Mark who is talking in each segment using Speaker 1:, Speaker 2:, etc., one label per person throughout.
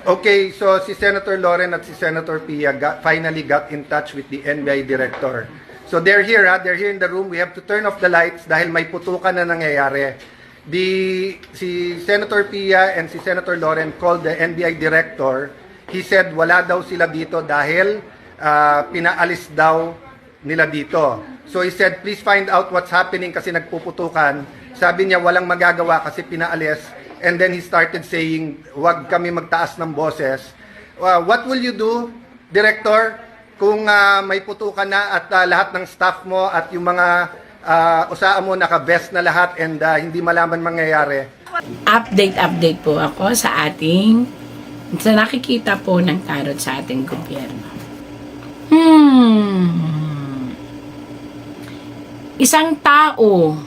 Speaker 1: Okay, so si Senator Loren at si Senator Pia finally got in touch with the NBI director. So they're here, they're here in the room. We have to turn off the lights dahil may putukan na nangyayari. Si Senator Pia and si Senator Loren called the NBI director. He said wala daw sila dito dahil pinaalis daw nila dito. So he said, please find out what's happening kasi nagpuputukan. Sabi niya walang magagawa kasi pinaalis. And then he started saying, wag kami magtaas ng boses. What will you do, Director, kung may putukan na at lahat ng staff mo at yung mga usaan mo naka-vest na lahat and hindi malaman mangyayari?
Speaker 2: Update po ako sa nakikita po ng tarot sa ating gobyerno. Isang tao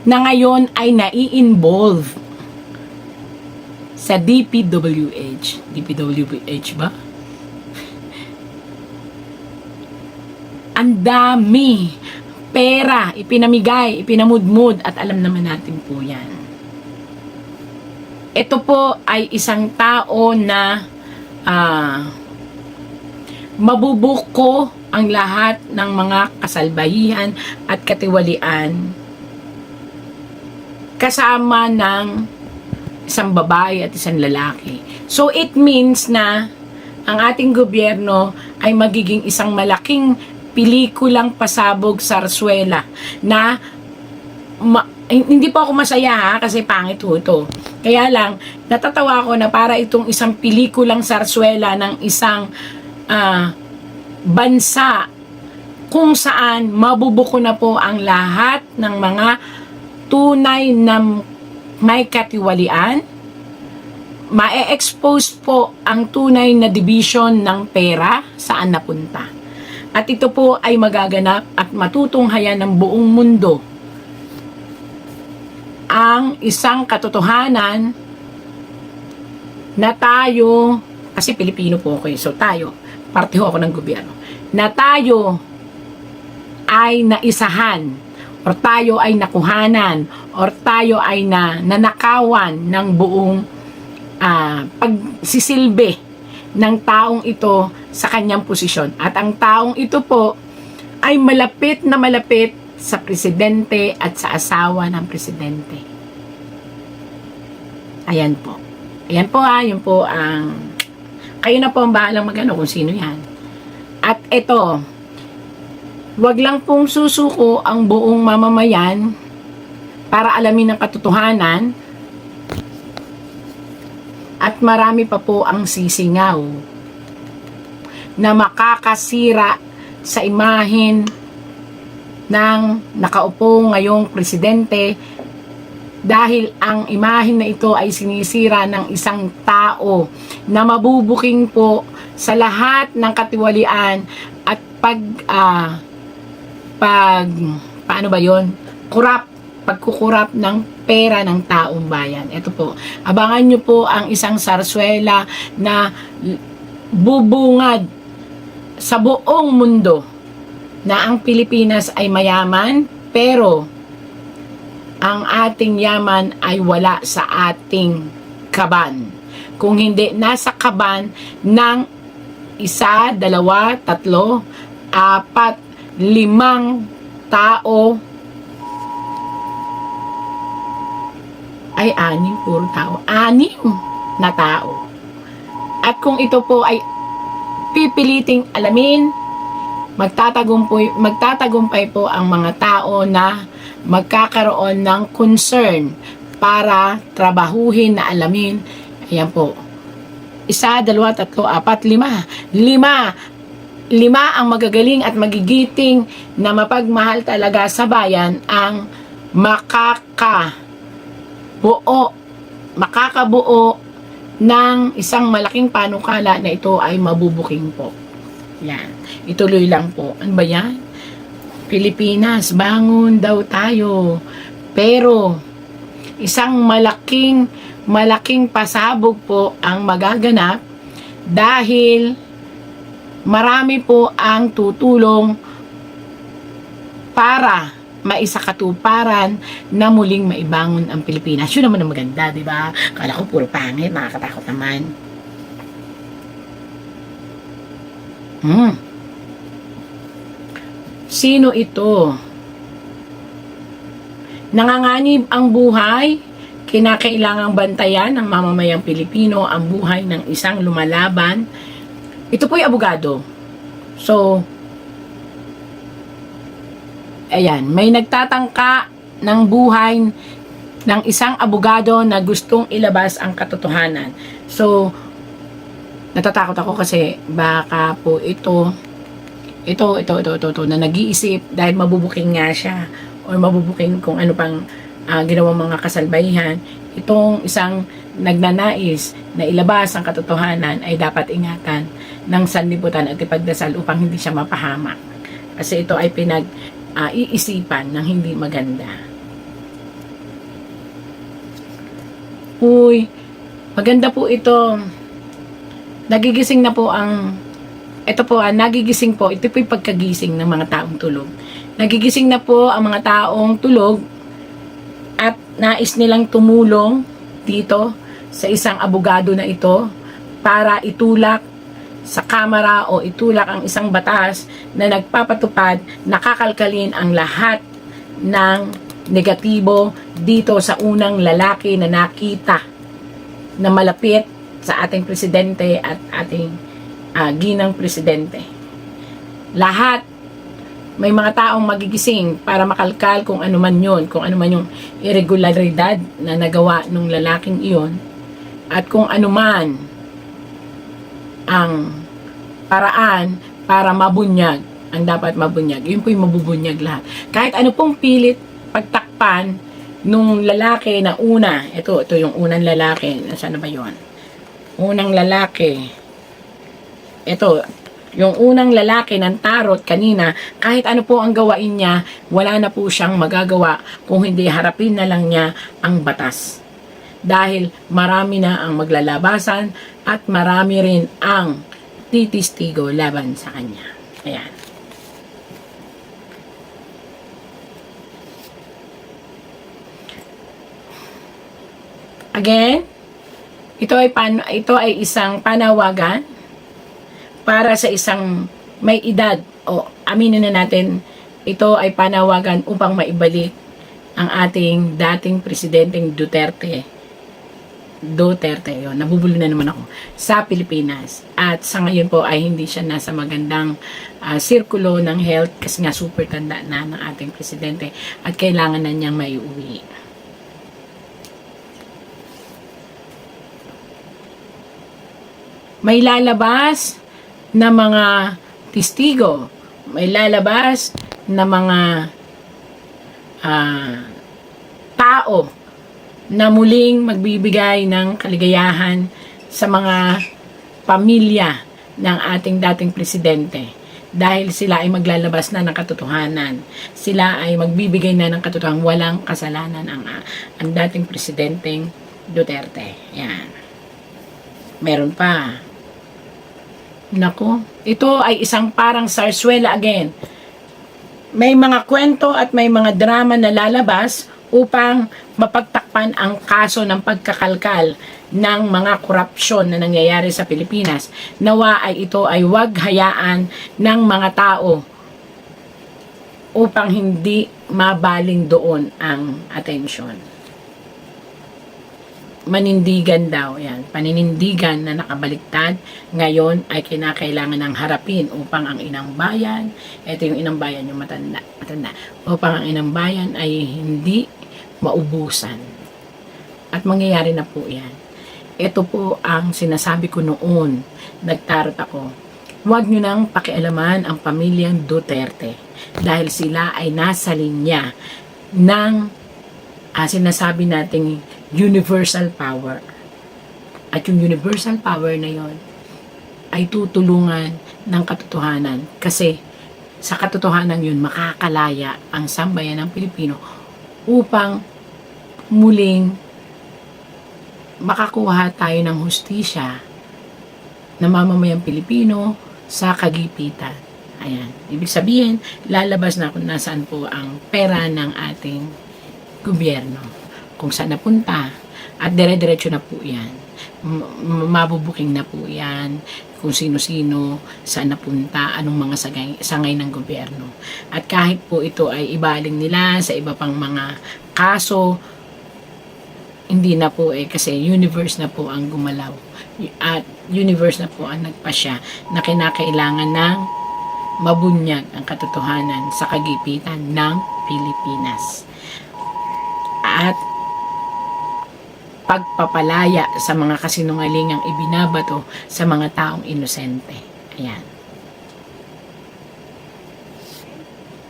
Speaker 2: na ngayon ay nai-involve sa DPWH. DPWH ba? Ang dami pera, ipinamigay, ipinamudmud at alam naman natin po yan. Ito po ay isang tao na mabubuko ang lahat ng mga kasalbahihan at katiwalian kasama ng isang babae at isang lalaki. So it means na ang ating gobyerno ay magiging isang malaking pelikulang pasabog sarsuela na hindi po ako masaya kasi pangit ho ito. Kaya lang, natatawa ko na para itong isang pelikulang sarsuela ng isang bansa kung saan mabubuko na po ang lahat ng mga tunay na may katiwalian, ma-expose po ang tunay na division ng pera saan napunta. At ito po ay magaganap at matutunghayan ng buong mundo ang isang katotohanan na tayo, kasi Pilipino po ako so tayo, parte ho ako ng gobyerno, na tayo ay naisahan or tayo ay nakuhanan or tayo ay nanakawan ng buong pagsisilbi ng taong ito sa kanyang posisyon. At ang taong ito po ay malapit na malapit sa presidente at sa asawa ng presidente. Ayan po. Ayan po yun po ang kayo na po ang bahalang magano kung sino yan. At ito, wag lang pong susuko ang buong mamamayan para alamin ang katotohanan at marami pa po ang sisingaw na makakasira sa imahen ng nakaupo ngayong presidente dahil ang imahen na ito ay sinisira ng isang tao na mabubuking po sa lahat ng katiwalian at paano ba yon? Pagkukurap ng pera ng taong bayan. Ito po, abangan nyo po ang isang sarsuela na bubungad sa buong mundo na ang Pilipinas ay mayaman, pero ang ating yaman ay wala sa ating kaban. Kung hindi nasa kaban ng 1, 2, 3, 4, 5 tao ay 6, puro tao. 6 na tao. At kung ito po ay pipiliting alamin, magtatagumpay po ang mga tao na magkakaroon ng concern para trabahuhin na alamin. Ayan po. 1, 2, 3, 4, 5. 5 ang magagaling at magigiting na mapagmahal talaga sa bayan ang makakabuo ng isang malaking panukala na ito ay mabubuking po. Yan. Ituloy lang po. Ano ba yan? Pilipinas, bangon daw tayo. Pero isang malaking pasabog po ang magaganap dahil marami po ang tutulong para maisakatuparan na muling maibangon ang Pilipinas. Yun naman ang maganda, di ba? Kala ko puro pangit, nakakatakot naman. Sino ito? Nanganganib ang buhay, kinakailangang bantayan ng mamamayang Pilipino ang buhay ng isang lumalaban. Ito po'y abogado. So, ayan, may nagtatangka ng buhay ng isang abogado na gustong ilabas ang katotohanan. So, natatakot ako kasi baka po ito na nag-iisip dahil mabubuking nga siya or mabubuking kung ano pang ginawang mga kasalbahihan. Itong isang nagnanais na ilabas ang katotohanan ay dapat ingatan ng sanlibutan at ipagdasal upang hindi siya mapahamak. Kasi ito ay iisipan ng hindi maganda. Uy, maganda po ito. Nagigising na po nagigising po. Ito po yung pagkagising ng mga taong tulog. Nagigising na po ang mga taong tulog at nais nilang tumulong dito sa isang abogado na ito para itulak sa kamera o itulak ang isang batas na nagpapatupad, nakakalkalin ang lahat ng negatibo dito sa unang lalaki na nakita na malapit sa ating presidente at ating ginang presidente. Lahat may mga taong magigising para makalkal kung ano man yun, kung ano man yung irregularidad na nagawa ng lalaking iyon at kung ano man ang paraan para mabunyag ang dapat mabunyag. Yun po yung mabubunyag lahat. Kahit ano pong pilit pagtakpan nung lalaki na una, ito yung unang lalaki, nasaan na ba yun? Unang lalaki, ito, yung unang lalaki ng tarot kanina, kahit ano po ang gawain niya, wala na po siyang magagawa kung hindi harapin na lang niya ang batas. Dahil marami na ang maglalabasan at marami rin ang titistigo laban sa kanya. Ayan. Again, ito ay isang panawagan para sa isang may edad o aminin na natin, ito ay panawagan upang maibalik ang ating dating presidenteng Duterte, yun, nabubulo na naman ako, sa Pilipinas. At sa ngayon po ay hindi siya nasa magandang sirkulo ng health kasi nga super tanda na ng ating presidente at kailangan na niyang maiuwi. May lalabas na mga testigo, may lalabas na mga tao na muling magbibigay ng kaligayahan sa mga pamilya ng ating dating presidente dahil sila ay maglalabas na ng katotohanan. Sila ay magbibigay na ng katotohanan, walang kasalanan ang dating presidenteng Duterte. Yan. Meron pa. Nako, ito ay isang parang sarsuela again. May mga kwento at may mga drama na lalabas upang mapagtakpan ang kaso ng pagkakalkal ng mga korupsyon na nangyayari sa Pilipinas. Nawa ay ito ay wag hayaan ng mga tao upang hindi mabaling doon ang atensyon. Manindigan daw, yan, paninindigan na nakabaliktad ngayon ay kinakailangan ng harapin upang ang inang bayan, ito yung inang bayan yung matanda, upang ang inang bayan ay hindi maubusan. At mangyayari na po yan. Ito po ang sinasabi ko noon, nagtarot ako, huwag nyo nang pakialaman ang pamilyang Duterte dahil sila ay nasa linya ng sinasabi nating universal power. At yung universal power na yon ay tutulungan ng katotohanan kasi sa katotohanan yun makakalaya ang sambayan ng Pilipino upang muling makakuha tayo ng hustisya na mamamayang Pilipino sa kagipitan. Ayan. Ibig sabihin, lalabas na kung nasaan po ang pera ng ating gobyerno. Kung saan napunta. At dire-diretso na po yan. mabubuking na po yan kung sino-sino, saan napunta, anong mga sangay ng gobyerno. At kahit po ito ay ibaling nila sa iba pang mga kaso, hindi na po kasi universe na po ang gumalaw. At universe na po ang nagpasya na kinakailangan ng mabunyag ang katotohanan sa kagipitan ng Pilipinas. At pagpapalaya sa mga kasinungalingang ibinabato sa mga taong inosente. Ayan.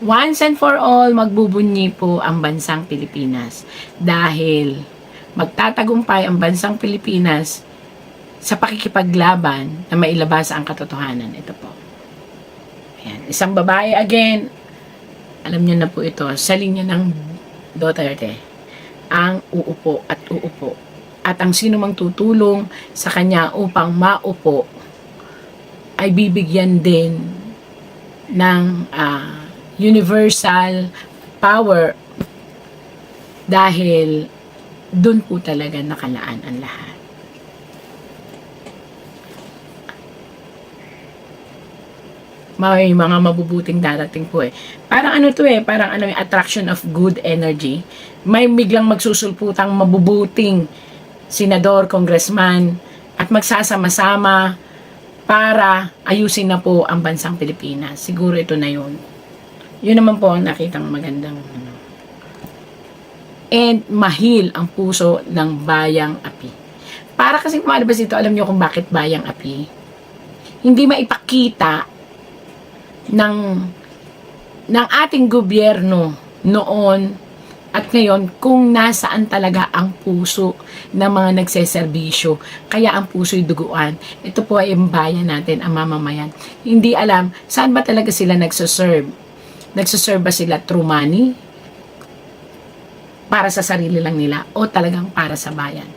Speaker 2: Once and for all, magbubunyi po ang bansang Pilipinas dahil magtatagumpay ang bansang Pilipinas sa pakikipaglaban na mailabas ang katotohanan. Ito po. Ayan. Isang babae, again, alam niyo na po ito, sa linya ng Duterte, ang uupo at uupo. At ang sino mang tutulong sa kanya upang maupo ay bibigyan din ng universal power dahil dun po talaga nakalaan ang lahat. May mga mabubuting darating po Parang ano to parang ano yung attraction of good energy. May biglang magsusulputang mabubuting senador, congressman, at magsasama-sama para ayusin na po ang bansang Pilipinas. Siguro ito na yun. Yun naman po ang nakitang magandang and mahil ang puso ng bayang api. Para kasi kumalabas dito, alam nyo kung bakit bayang api? Hindi maipakita ng ating gobyerno noon at ngayon kung nasaan talaga ang puso ng mga nagseserbisyo. Kaya ang puso'y duguan. Ito po ay ang bayan natin, ang mamamayan. Hindi alam saan ba talaga sila nagsaserve. Nagsaserve ba sila through money? Para sa sarili lang nila o talagang para sa bayan?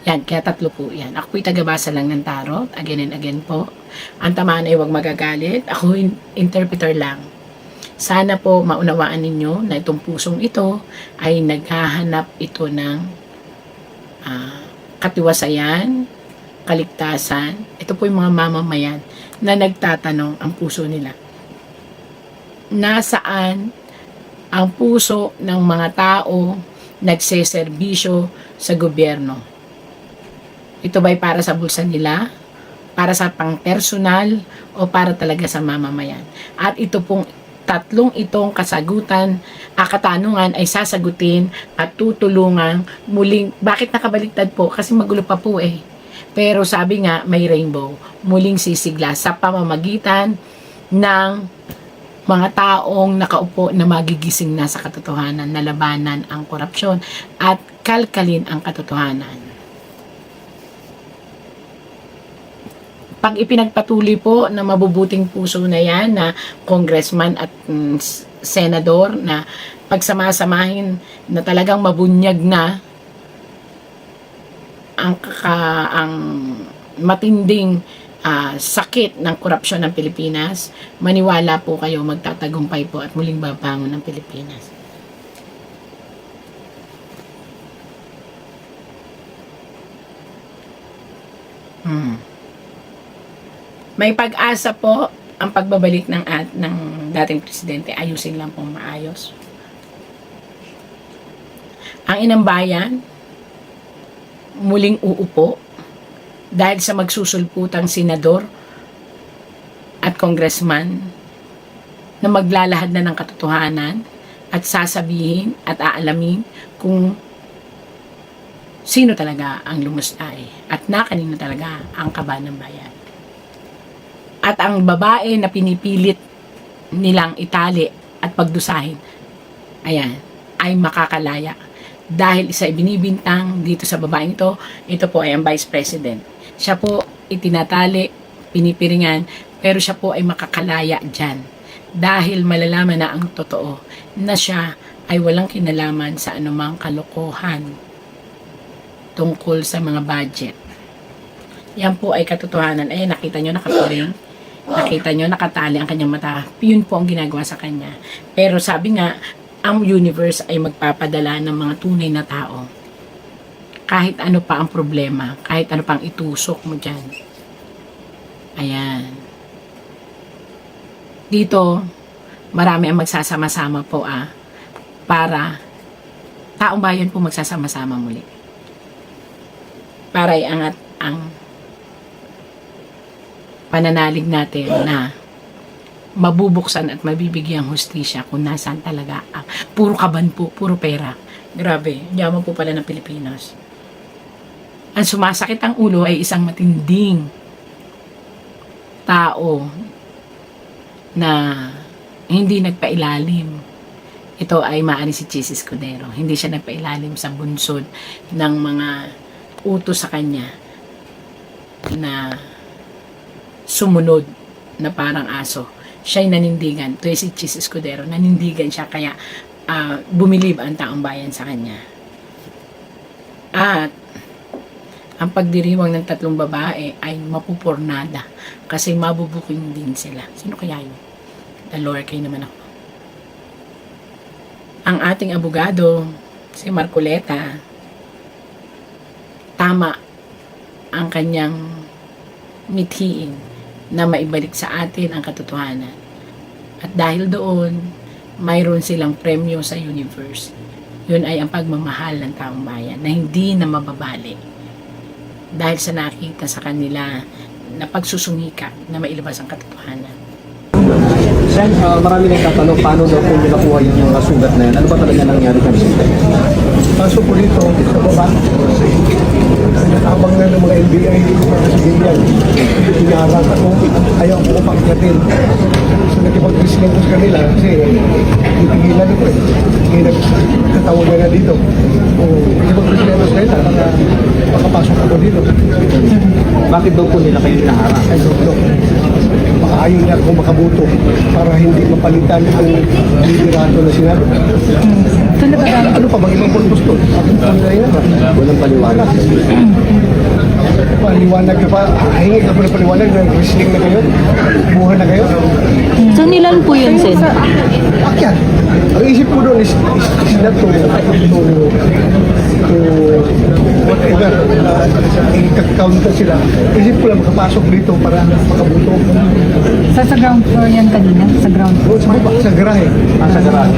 Speaker 2: Yan, kaya tatlo po yan. Ako'y tagabasa lang ng tarot, again and again po. Ang tamaan ay huwag magagalit. Ako interpreter lang. Sana po maunawaan ninyo na itong pusong ito ay naghahanap ito ng katiwasayan, kaligtasan. Ito po yung mga mamamayan na nagtatanong ang puso nila. Nasaan ang puso ng mga tao nagseserbisyo sa gobyerno? Ito ba'y para sa bulsa nila? Para sa pang-personal? O para talaga sa mamamayan? At ito pong tatlong itong kasagutan, katanungan ay sasagutin at tutulungan muling. Bakit nakabaliktad po? Kasi magulo pa po Pero sabi nga, may rainbow. Muling sisigla sa pamamagitan ng mga taong nakaupo na magigising na sa katotohanan, na labanan ang korupsyon at kalkalin ang katotohanan. Pag ipinagpatuloy po na mabubuting puso na yan na congressman at senador na pagsamasamahin na talagang mabunyag na ang matinding sakit ng korupsyon ng Pilipinas, maniwala po kayo, magtatagumpay po at muling babangon ng Pilipinas. May pag-asa po ang pagbabalik ng dating presidente. Ayusin lang pong maayos. Ang inang bayan muling uupo dahil sa magsusulputang senador at congressman na maglalahad na ng katotohanan at sasabihin at aalamin kung sino talaga ang lumustay at na kanino talaga ang kaba ng bayan. At ang babae na pinipilit nilang itali at pagdusahin, ayan, ay makakalaya. Dahil isa ibinibintang dito sa babaeng ito po ay ang Vice President. Siya po itinatali, pinipiringan, pero siya po ay makakalaya dyan. Dahil malalaman na ang totoo, na siya ay walang kinalaman sa anumang kalokohan tungkol sa mga budget. Yan po ay katotohanan. Ayan, nakita nyo nakapiring. Nakita nyo, nakatali ang kanyang mata. Yun po ang ginagawa sa kanya. Pero sabi nga, ang universe ay magpapadala ng mga tunay na tao. kahit ano pa ang problema, kahit ano pang itusok mo dyan. Ayan. Dito, marami ang magsasama-sama po para taong bayan po magsasama-sama muli. Para iangat ang pananalig natin na mabubuksan at mabibigyang hustisya kung nasaan talaga puro kaban po, puro pera. Grabe, yaman po pala ng Pilipinas. Ang sumasakit ang ulo ay isang matinding tao na hindi nagpailalim. Ito ay maari si Chis Escudero. Hindi siya nagpailalim sa bunsod ng mga utos sa kanya na sumunod na parang aso. Siya'y nanindigan. Ito ay si Chis Escudero. Nanindigan siya kaya bumilib ang taong bayan sa kanya. At ang pagdiriwang ng 3 babae ay mapupurnada kasi mabubuking din sila. Sino kaya yun? The Lord, kayo naman ako. Ang ating abogado, si Marcoleta, tama ang kanyang mithiin na maibalik sa atin ang katotohanan. At dahil doon, mayroon silang premyo sa universe. Yun ay ang pagmamahal ng taong bayan na hindi na mababali. Dahil sa nakita sa kanila na pagsusumikap na mailabas ang katotohanan.
Speaker 3: Sen, marami nagtatanong paano daw kung nakuha yung sugat na yan. Ano ba talaga nangyari kami sa ito?
Speaker 4: Pasok ko dito sa baba. Habang nga ng mga NBI sa ganyan, inaarang ako, ayaw ko upakyatin. So nakipag-wrestling ko sa kanila kasi titigilan ko eh. Kaya nagtatawag na dito. Nakipag-wrestling ko sa kanila para makapasok ako dito.
Speaker 3: Bakit daw po nila kayo inaharang?
Speaker 4: I don't know. Baka ayaw niya akong makabuto para hindi mapalitan ang liderato na sinabi. Ano pa bang ibang puntos to?
Speaker 3: Walang paliwanag.
Speaker 4: Paliwanag ka pa, hingi ka pa ng paliwanag na wrestling na kayo? Buhan na kayo?
Speaker 5: So nilan po yun, Sen?
Speaker 4: Akyat. Ang isip ko doon is not to whatever, i-counter sila. Isip ko lang makapasok dito para makabuto.
Speaker 5: Sa ground floor yan kanina? Sa ground floor?
Speaker 4: Doon sa baba, sa garahe.
Speaker 3: Sa garahe.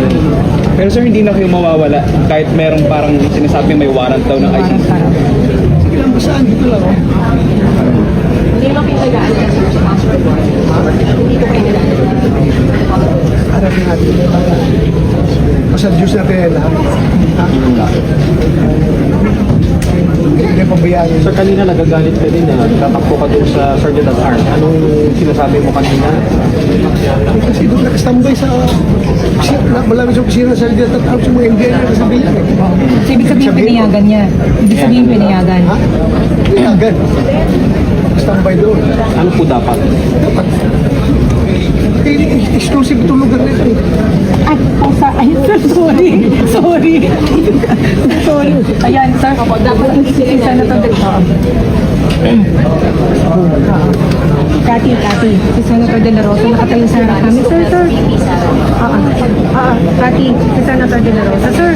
Speaker 6: Pero sir, hindi na kayo mawawala kahit merong parang sinasabi may warrant daw ng ICC.
Speaker 4: Sige lang, basaan dito lang. Oh.
Speaker 2: Hindi mo kitagaan kasi sa password mo. Hindi ko kayo
Speaker 4: Harapin natin. Basta Diyos natin yan lahat. Hindi pabayaan yun.
Speaker 3: Sir, kanina nagagalit ka din na tatakbo ka doon sa Sergeant at Arms. Anong sinasabi mo kanina?
Speaker 4: Kasi doon nakastambay sa malami sa opisina sa Sergeant at Arms yung mga NBI na kasabihan.
Speaker 5: So, ibig sabihin pinayagan niya? Ibig sabihin pinayagan?
Speaker 4: Ha? Pinayagan. Nakastambay doon.
Speaker 3: Ano po dapat?
Speaker 4: Kaya exclusive itong lugar nila eh.
Speaker 5: Ay, sir, sorry. Sorry. Sorry. Ayan, sir. Dapat si Senator De Kati. Si Senator De La Rosa nakatayo sa harap namin. Sir. Kati, si Senator De La Rosa. Sir.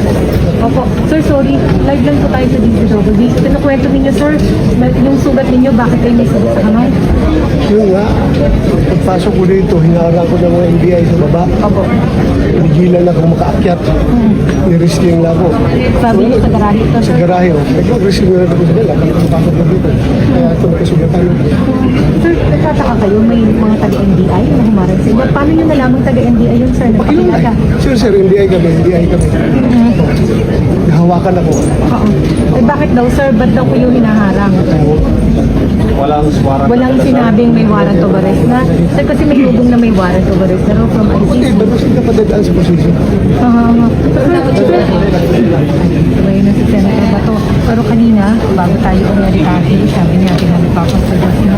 Speaker 5: Opo. Sir, sorry. Live lang po tayo sa DCWB. Kinukwento ninyo, sir, yung sugat ninyo, bakit kayo may sugat sa kamay?
Speaker 4: Yun nga, pagpasok ko dito, hinarang ko ng mga NBI sa baba.
Speaker 5: Opo.
Speaker 4: Pigilan ako makaakyat. I-wrestling lang ako.
Speaker 5: Sabi niyo sa garahe ito,
Speaker 4: Sa
Speaker 5: sir.
Speaker 4: garahe, nag-wrestling na ako sa nila. Pagpasok ko dito. Kaya ito kasugatan.
Speaker 5: Sir, nagtataka kayo, may mga taga-NBI na humarang sa inyo. Paano nyo nalamang taga-NBI yun, sir? Nagpakilala?
Speaker 4: Sir, NBI kami. Nahawakan ako.
Speaker 5: Oo. Eh, bakit daw, sir? Ba't daw kayo hinaharang?
Speaker 3: Walang warrant.
Speaker 5: Walang sinabing may warrant of arrest na. Sir, kasi may hugong na may warrant of arrest na raw from
Speaker 4: Okay,
Speaker 5: ICC.
Speaker 4: ba't hindi ka padadaan sa posisyon?
Speaker 5: Sabay na si Senator Bato. Pero kanina, bago tayo umiyalikasi, sabi niya, pinalipapos sa Diyos na